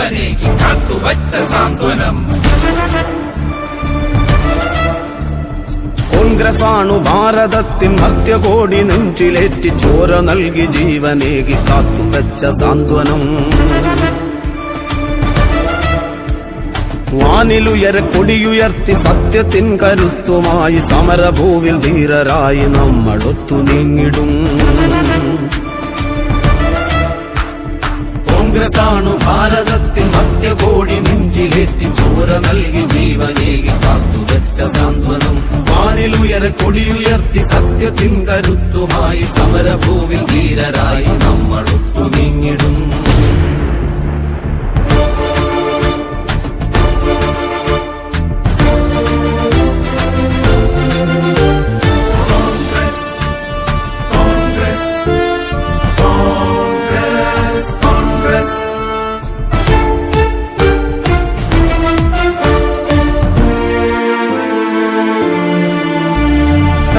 ജീവനേകി കാത്തുവച്ച സാന്ത്വനം. കോൺഗ്രസാണു ഭാരതത്തിൻ മധ്യകോടി നെഞ്ചിലേറ്റി ചോര നൽകി ജീവനേകി കാത്തുവച്ച സാന്ത്വനം. വാനിലുയരെ കൊടിയുയർത്തി സത്യത്തിൻ കരുത്തുമായി സമരഭൂവിൽ ധീരരായി നമ്മളൊത്തു നീങ്ങിടും. കോൺഗ്രസാണു ഭാരതത്തിൻ മധ്യകോടി നെഞ്ചിലേറ്റി ചോര നൽകി ജീവനേകി കാത്തുവച്ച സാന്ത്വനം. വാനിലുയരെ കൊടിയുയർത്തി സത്യത്തിൻ കരുത്തുമായി സമരഭൂവിൽ ധീരരായി നമ്മളൊത്തു നീങ്ങിടും.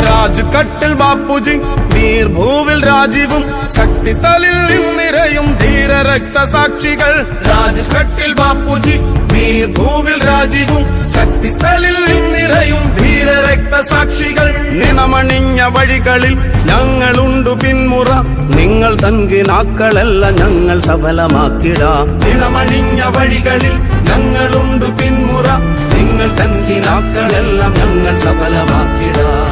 രാജ്കട്ടിൽ ബാപ്പുജി നീർഭൂവിൽ രാജീവും ശക്തിസ്ഥലിൽ നിറയും ധീര രക്തസാക്ഷികൾ. രാജ്കട്ടിൽ ബാപ്പുജി നീർഭൂവിൽ രാജീവും ശക്തിസ്ഥലിൽ നിറയും ധീര രക്തസാക്ഷികൾ. നിണമണിഞ്ഞ വഴികളിൽ ഞങ്ങളുണ്ടു പിന്മുറ, നിങ്ങൾ തൻകിനാക്കളല്ല ഞങ്ങൾ സഫലമാക്കിടാം. നിണമണിഞ്ഞ വഴികളിൽ ഞങ്ങളുണ്ടു പിന്മുറ, നിങ്ങൾ തൻകിനാക്കളെല്ലാം ഞങ്ങൾ സഫലമാക്കിടാം.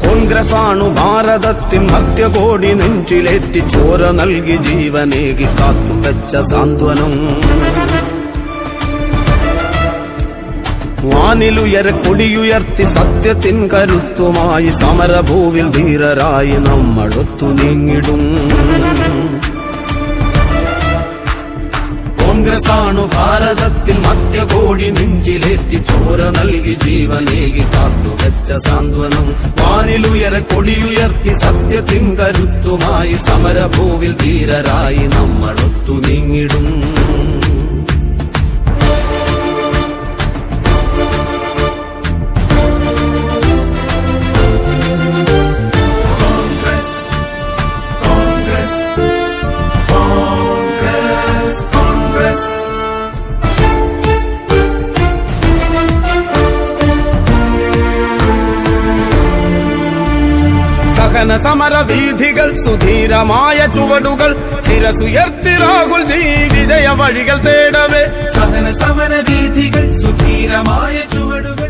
കോൺഗ്രസാണു ഭാരതത്തിൻ മധ്യകോടി നെഞ്ചിലേറ്റി ചോര നൽകി ജീവനേകി കാത്തുവച്ച സാന്ത്വനം. വാനിലുയരെ കൊടിയുയർത്തി സത്യത്തിൻ കരുത്തുമായി സമരഭൂവിൽ ധീരരായി നമ്മളൊത്തു നീങ്ങിടും. കോൺഗ്രസാണു ഭാരതത്തിൽ മധ്യകോടി നെഞ്ചിലേറ്റി ചോര നൽകി ജീവനേകി കാത്തുവച്ച സാന്ത്വനം. വാനിലുയരെ കൊടിയുയർത്തി സത്യത്തിൻ കരുത്തുമായി സമരഭൂവിൽ ധീരരായി നമ്മളൊത്തു നീങ്ങിടും. സഹന സമരവീഥികൾ സുധീരമായ ചുവടുകൾ ശിരസുയർത്തി രാഹുൽ ജി വിജയ വഴികൾ തേടവേ. സഹന സമരവീഥികൾ സുധീരമായ ചുവടുകൾ